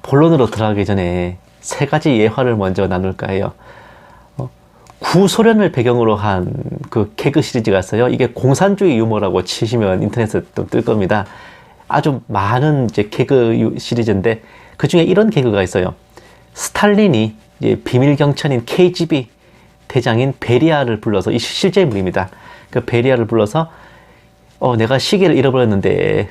본론으로 들어가기 전에 세 가지 예화를 먼저 나눌까 해요. 구소련을 배경으로 한 그 개그 시리즈가 있어요. 이게 공산주의 유머라고 치시면 인터넷에 또 뜰 겁니다. 아주 많은 이제 개그 시리즈인데 그 중에 이런 개그가 있어요. 스탈린이 이제 비밀 경찰인 KGB 대장인 베리아를 불러서, 이 실제 인물입니다. 그 베리아를 불러서 내가 시계를 잃어버렸는데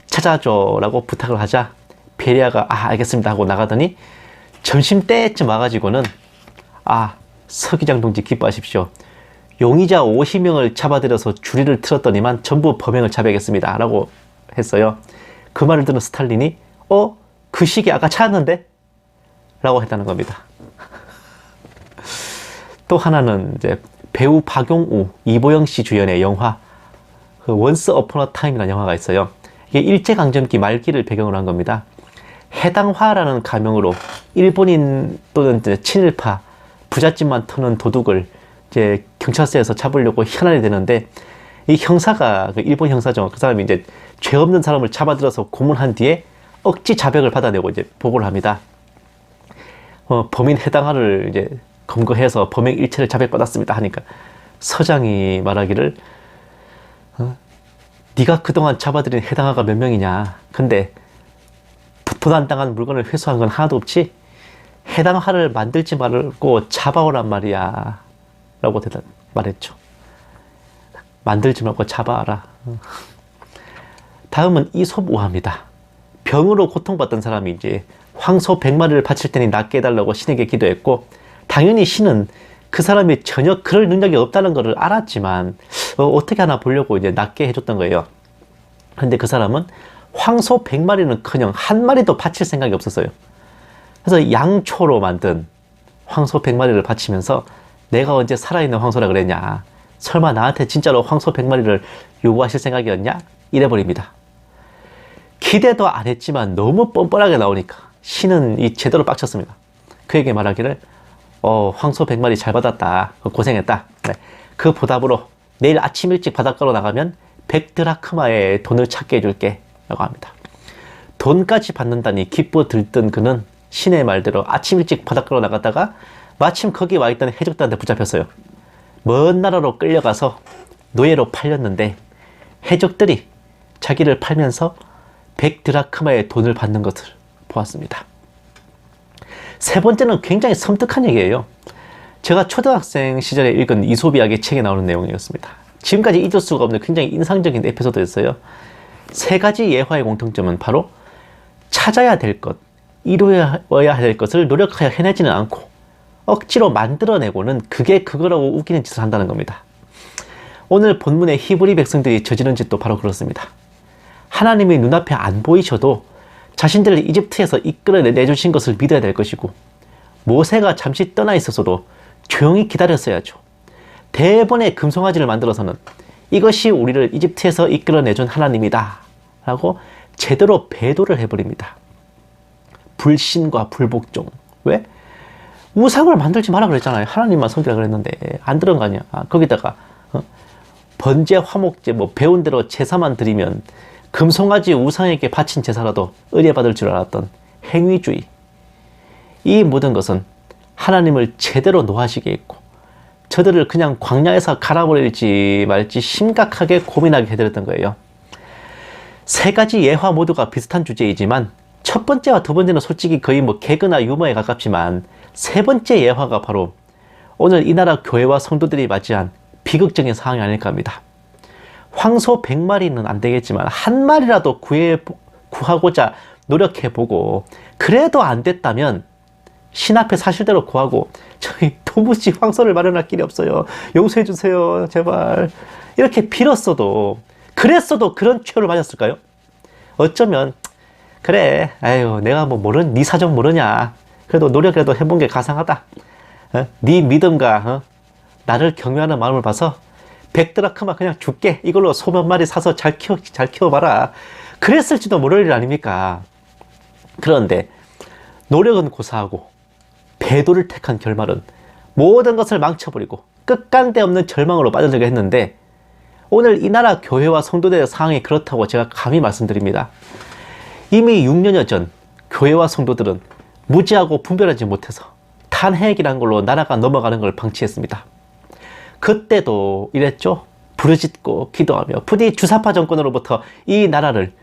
찾아줘라고 부탁을 하자 베리아가 알겠습니다 하고 나가더니 점심때쯤 와가지고는 서기장 동지 기뻐하십시오. 용의자 50명을 잡아들여서 주리를 틀었더니만 전부 범행을 자백했습니다 라고 했어요. 그 말을 들은 스탈린이 그 시계 아까 찾았는데? 라고 했다는 겁니다. 또 하나는 이제 배우 박용우, 이보영 씨 주연의 영화 원스 어폰 어 타임이라는 영화가 있어요. 이게 일제강점기 말기를 배경으로 한 겁니다. 해당화라는 가명으로 일본인 또는 이제 친일파 부잣집만 터는 도둑을 이제 경찰서에서 잡으려고 현안이 되는데, 이 형사가 일본 형사죠. 그 사람이 이제 죄 없는 사람을 잡아들여서 고문한 뒤에 억지 자백을 받아내고 이제 보고를 합니다. 범인 해당화를 이제 검거해서 범행 일체를 자백받았습니다 하니까 서장이 말하기를 네가 그동안 잡아들인 해당화가 몇 명이냐, 근데 도난당한 물건을 회수한 건 하나도 없지? 해당화를 만들지 말고 잡아오란 말이야 라고 말했죠. 만들지 말고 잡아와라. 다음은 이솝우화입니다. 병으로 고통받던 사람이 이제 황소 100마리를 바칠 테니 낫게 해달라고 신에게 기도했고, 당연히 신은 그 사람이 전혀 그럴 능력이 없다는 것을 알았지만 어떻게 하나 보려고 이제 낫게 해줬던 거예요. 근데 그 사람은 황소 100마리는커녕 한 마리도 바칠 생각이 없었어요. 그래서 양초로 만든 황소 100마리를 바치면서 내가 언제 살아있는 황소라 그랬냐, 설마 나한테 진짜로 황소 100마리를 요구하실 생각이었냐, 이래버립니다. 기대도 안 했지만 너무 뻔뻔하게 나오니까 신은 제대로 빡쳤습니다. 그에게 말하기를 황소 100마리 잘 받았다, 고생했다. 네. 그 보답으로 내일 아침 일찍 바닷가로 나가면 100드라크마의 돈을 찾게 해줄게 라고 합니다. 돈까지 받는다니 기뻐 들뜬 그는 신의 말대로 아침 일찍 바닷가로 나갔다가 마침 거기 와있던 해적들한테 붙잡혔어요. 먼 나라로 끌려가서 노예로 팔렸는데 해적들이 자기를 팔면서 100드라크마의 돈을 받는 것을 보았습니다. 세 번째는 굉장히 섬뜩한 얘기예요. 제가 초등학생 시절에 읽은 이솝 이야기 책에 나오는 내용이었습니다. 지금까지 잊을 수가 없는 굉장히 인상적인 에피소드였어요. 세 가지 예화의 공통점은 바로 찾아야 될 것, 이루어야 될 것을 노력하여 해내지는 않고 억지로 만들어내고는 그게 그거라고 우기는 짓을 한다는 겁니다. 오늘 본문의 히브리 백성들이 저지른 짓도 바로 그렇습니다. 하나님이 눈앞에 안 보이셔도 자신들을 이집트에서 이끌어내주신 것을 믿어야 될 것이고, 모세가 잠시 떠나 있었어도 조용히 기다렸어야죠. 대번에 금송아지를 만들어서는 이것이 우리를 이집트에서 이끌어내준 하나님이다 라고 제대로 배도를 해버립니다. 불신과 불복종. 왜? 우상을 만들지 마라 그랬잖아요. 하나님만 섬기라 그랬는데 안 들은 거 아니야. 거기다가 번제, 화목제, 배운 대로 제사만 드리면 금송아지 우상에게 바친 제사라도 의뢰받을 줄 알았던 행위주의. 이 모든 것은 하나님을 제대로 노하시게 했고, 저들을 그냥 광야에서 갈아버릴지 말지 심각하게 고민하게 해드렸던 거예요. 세 가지 예화 모두가 비슷한 주제이지만 첫 번째와 두 번째는 솔직히 거의 개그나 유머에 가깝지만, 세 번째 예화가 바로 오늘 이 나라 교회와 성도들이 맞이한 비극적인 상황이 아닐까 합니다. 황소 100마리는 안 되겠지만 한 마리라도 구하고자 노력해보고, 그래도 안 됐다면 신 앞에 사실대로 구하고, 저희 도무지 황소를 마련할 길이 없어요, 용서해주세요 제발, 이렇게 빌었어도, 그랬어도 그런 최후를 맞았을까요? 어쩌면 그래, 아유 내가 네 사정 모르냐, 그래도 노력이라도 해본 게 가상하다, 네 믿음과 나를 경외하는 마음을 봐서 100드라크마 그냥 줄게, 이걸로 소 몇 마리 사서 잘 키워봐라, 그랬을지도 모를 일 아닙니까? 그런데 노력은 고사하고 배도를 택한 결말은 모든 것을 망쳐버리고 끝간데 없는 절망으로 빠져들게 했는데, 오늘 이 나라 교회와 성도들의 상황이 그렇다고 제가 감히 말씀드립니다. 이미 6년여 전 교회와 성도들은 무지하고 분별하지 못해서 탄핵이란 걸로 나라가 넘어가는 걸 방치했습니다. 그때도 이랬죠. 부르짖고 기도하며 부디 주사파 정권으로부터 이 나라를,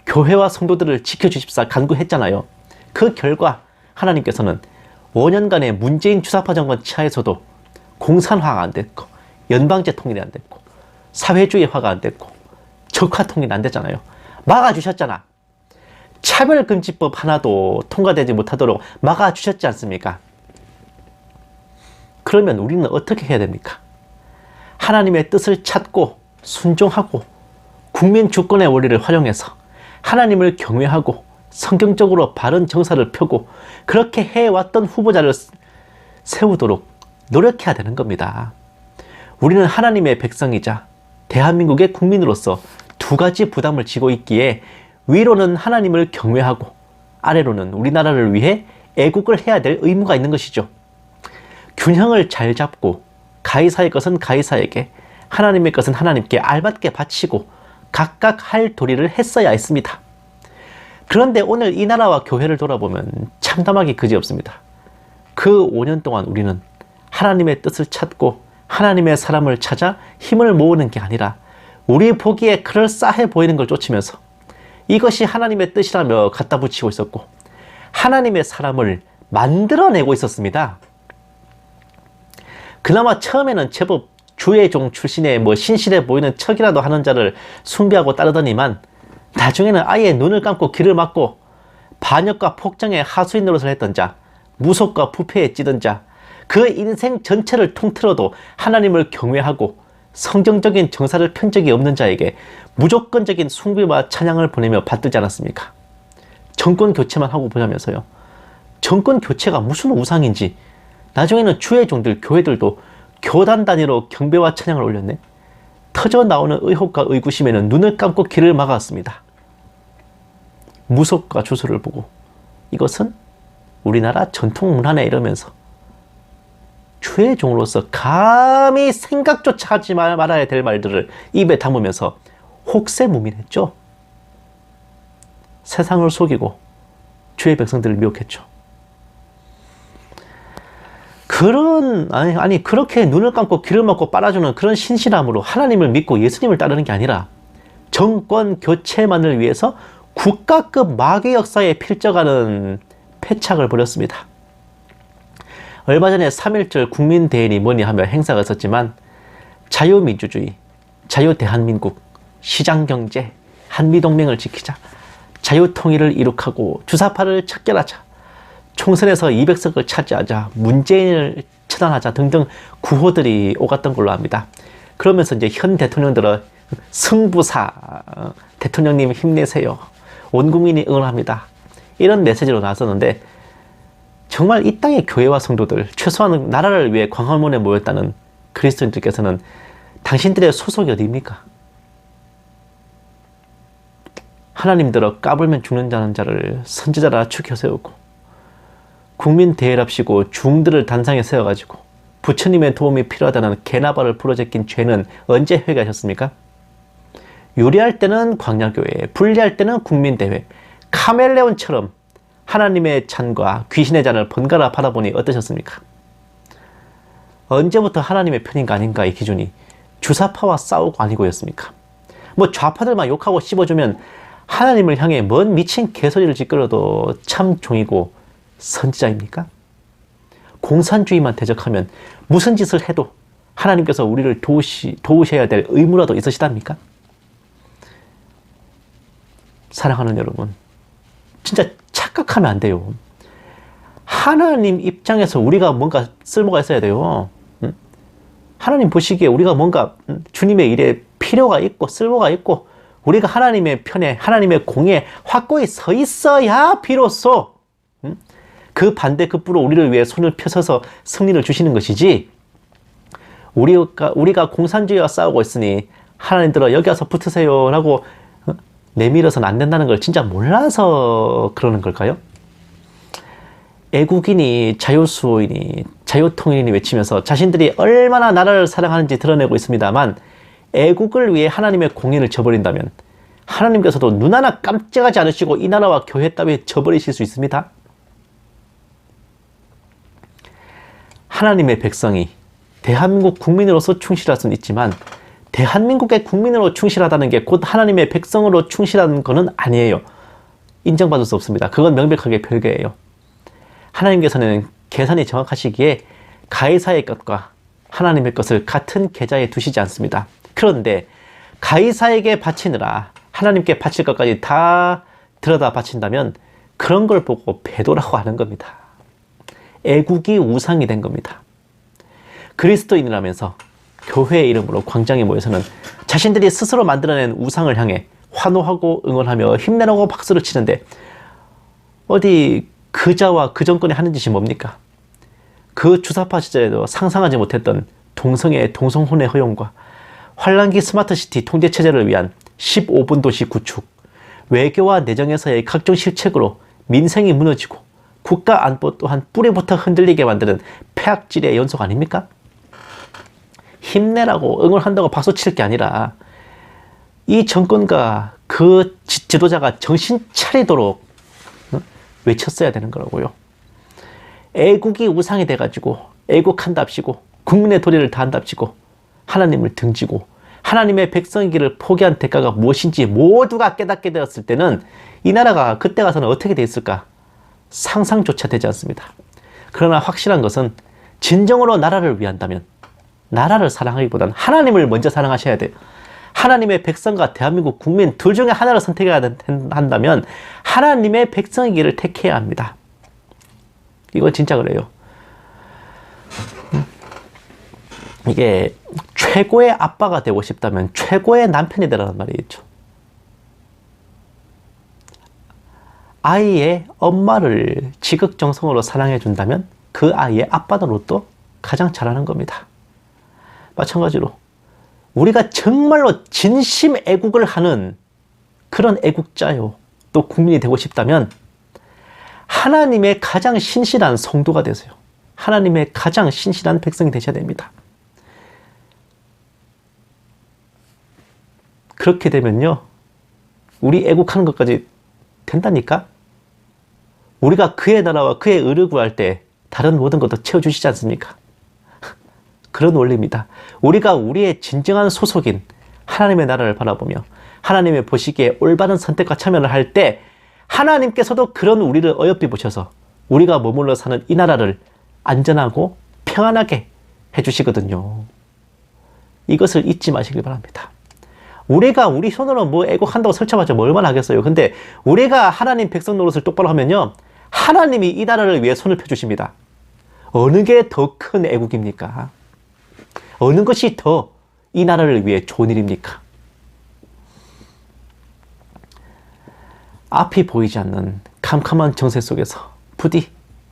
교회와 성도들을 지켜주십사 간구했잖아요. 그 결과 하나님께서는 5년간의 문재인 주사파 정권 치하에서도 공산화가 안 됐고, 연방제 통일이 안 됐고, 사회주의화가 안 됐고, 적화 통일이 안 됐잖아요. 막아주셨잖아. 차별금지법 하나도 통과되지 못하도록 막아주셨지 않습니까? 그러면 우리는 어떻게 해야 됩니까? 하나님의 뜻을 찾고 순종하고 국민 주권의 원리를 활용해서 하나님을 경외하고 성경적으로 바른 정사를 펴고 그렇게 해왔던 후보자를 세우도록 노력해야 되는 겁니다. 우리는 하나님의 백성이자 대한민국의 국민으로서 두 가지 부담을 지고 있기에 위로는 하나님을 경외하고 아래로는 우리나라를 위해 애국을 해야 될 의무가 있는 것이죠. 균형을 잘 잡고 가이사의 것은 가이사에게, 하나님의 것은 하나님께 알맞게 바치고 각각 할 도리를 했어야 했습니다. 그런데 오늘 이 나라와 교회를 돌아보면 참담하기 그지없습니다. 그 5년 동안 우리는 하나님의 뜻을 찾고 하나님의 사람을 찾아 힘을 모으는 게 아니라 우리 보기에 그럴싸해 보이는 걸 쫓으면서 이것이 하나님의 뜻이라며 갖다 붙이고 있었고 하나님의 사람을 만들어내고 있었습니다. 그나마 처음에는 제법 주의 종 출신의 신실해 보이는 척이라도 하는 자를 숭배하고 따르더니만 나중에는 아예 눈을 감고 귀를 막고 반역과 폭정의 하수인 노릇을 했던 자, 무속과 부패에 찌든 자, 그 인생 전체를 통틀어도 하나님을 경외하고 성경적인 정사를 편 적이 없는 자에게 무조건적인 숭배와 찬양을 보내며 받들지 않았습니까? 정권 교체만 하고 보자면서요. 정권 교체가 무슨 우상인지 나중에는 주의 종들, 교회들도 교단 단위로 경배와 찬양을 올렸네. 터져 나오는 의혹과 의구심에는 눈을 감고 귀를 막았습니다. 무속과 주술을 보고 이것은 우리나라 전통 문화네 이러면서 주의 종으로서 감히 생각조차 하지 말아야 될 말들을 입에 담으면서 혹세무민했죠. 세상을 속이고 주의 백성들을 미혹했죠. 그렇게 눈을 감고 귀를 막고 빨아주는 그런 신실함으로 하나님을 믿고 예수님을 따르는 게 아니라 정권 교체만을 위해서 국가급 마귀 역사에 필적하는 패착을 벌였습니다. 얼마 전에 3.1절 국민대회니 뭐니 하며 행사가 있었지만 자유민주주의, 자유대한민국, 시장경제, 한미동맹을 지키자, 자유통일을 이룩하고 주사파를 척결하자, 총선에서 200석을 차지하자, 문재인을 처단하자 등등 구호들이 오갔던 걸로 압니다. 그러면서 이제 현 대통령들은 승부사, 대통령님 힘내세요, 온 국민이 응원합니다, 이런 메시지로 나섰는데 정말 이 땅의 교회와 성도들, 최소한 나라를 위해 광화문에 모였다는 그리스도인들께서는 당신들의 소속이 어디입니까? 하나님들어 까불면 죽는다는 자를 선지자라 추켜 세우고 국민대회랍시고 중들을 단상에 세워가지고 부처님의 도움이 필요하다는 개나발을 부러제낀 죄는 언제 회개하셨습니까? 유리할 때는 광야교회, 불리할 때는 국민대회, 카멜레온처럼 하나님의 잔과 귀신의 잔을 번갈아 바라보니 어떠셨습니까? 언제부터 하나님의 편인가 아닌가의 기준이 주사파와 싸우고 아니고였습니까? 좌파들만 욕하고 씹어주면 하나님을 향해 뭔 미친 개소리를 짓거려도 참 종이고 선지자입니까? 공산주의만 대적하면 무슨 짓을 해도 하나님께서 우리를 도우셔야 될 의무라도 있으시답니까? 사랑하는 여러분, 진짜 착각하면 안 돼요. 하나님 입장에서 우리가 뭔가 쓸모가 있어야 돼요. 하나님 보시기에 우리가 뭔가 주님의 일에 필요가 있고 쓸모가 있고 우리가 하나님의 편에, 하나님의 공에 확고히 서 있어야 비로소 그 반대급부로 우리를 위해 손을 펴서서 승리를 주시는 것이지, 우리가 공산주의와 싸우고 있으니 하나님들아 여기 와서 붙으세요 라고 내밀어서는 안 된다는 걸 진짜 몰라서 그러는 걸까요? 애국인이, 자유수호인이, 자유통일인이 외치면서 자신들이 얼마나 나라를 사랑하는지 드러내고 있습니다만 애국을 위해 하나님의 공의를 저버린다면 하나님께서도 눈 하나 깜짝하지 않으시고 이 나라와 교회 따위에 져버리실 수 있습니다. 하나님의 백성이 대한민국 국민으로서 충실할 수는 있지만 대한민국의 국민으로 충실하다는 게 곧 하나님의 백성으로 충실하는 것은 아니에요. 인정받을 수 없습니다. 그건 명백하게 별개예요. 하나님께서는 계산이 정확하시기에 가이사의 것과 하나님의 것을 같은 계좌에 두시지 않습니다. 그런데 가이사에게 바치느라 하나님께 바칠 것까지 다 들여다 바친다면 그런 걸 보고 배도라고 하는 겁니다. 애국이 우상이 된 겁니다. 그리스도인이라면서 교회의 이름으로 광장에 모여서는 자신들이 스스로 만들어낸 우상을 향해 환호하고 응원하며 힘내라고 박수를 치는데 어디 그자와 그 정권이 하는 짓이 뭡니까? 그 주사파 시절에도 상상하지 못했던 동성애, 동성혼의 허용과 환란기 스마트시티 통제체제를 위한 15분 도시 구축, 외교와 내정에서의 각종 실책으로 민생이 무너지고 국가 안보 또한 뿌리부터 흔들리게 만드는 폐악질의 연속 아닙니까? 힘내라고 응원한다고 박수 칠 게 아니라 이 정권과 그 지도자가 정신 차리도록 외쳤어야 되는 거라고요. 애국이 우상이 돼가지고 애국한답시고 국민의 도리를 다한답시고 하나님을 등지고 하나님의 백성이기를 포기한 대가가 무엇인지 모두가 깨닫게 되었을 때는 이 나라가 그때 가서는 어떻게 돼 있을까 상상조차 되지 않습니다. 그러나 확실한 것은 진정으로 나라를 위한다면 나라를 사랑하기보다는 하나님을 먼저 사랑하셔야 돼요. 하나님의 백성과 대한민국 국민 둘 중에 하나를 선택해야 한다면 하나님의 백성이기를 택해야 합니다. 이건 진짜 그래요. 이게 최고의 아빠가 되고 싶다면 최고의 남편이 되라는 말이 있죠. 아이의 엄마를 지극정성으로 사랑해 준다면 그 아이의 아빠 노릇도 가장 잘하는 겁니다. 마찬가지로 우리가 정말로 진심 애국을 하는 그런 애국자요 또 국민이 되고 싶다면 하나님의 가장 신실한 성도가 되세요. 하나님의 가장 신실한 백성이 되셔야 됩니다. 그렇게 되면요 우리 애국하는 것까지 된다니까. 우리가 그의 나라와 그의 의를 구할 때 다른 모든 것도 채워주시지 않습니까? 그런 원리입니다. 우리가 우리의 진정한 소속인 하나님의 나라를 바라보며 하나님의 보시기에 올바른 선택과 참여를 할 때 하나님께서도 그런 우리를 어여삐 보셔서 우리가 머물러 사는 이 나라를 안전하고 평안하게 해주시거든요. 이것을 잊지 마시길 바랍니다. 우리가 우리 손으로 뭐 애국한다고 설쳐봤자 뭐 얼마나 하겠어요. 근데 우리가 하나님 백성 노릇을 똑바로 하면요 하나님이 이 나라를 위해 손을 펴주십니다. 어느 게 더 큰 애국입니까? 어느 것이 더 이 나라를 위해 좋은 일입니까? 앞이 보이지 않는 캄캄한 정세 속에서 부디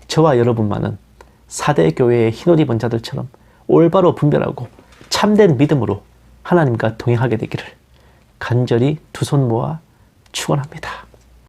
저와 여러분만은 4대 교회의 흰옷 입은 자들처럼 올바로 분별하고 참된 믿음으로 하나님과 동행하게 되기를 간절히 두 손 모아 축원합니다.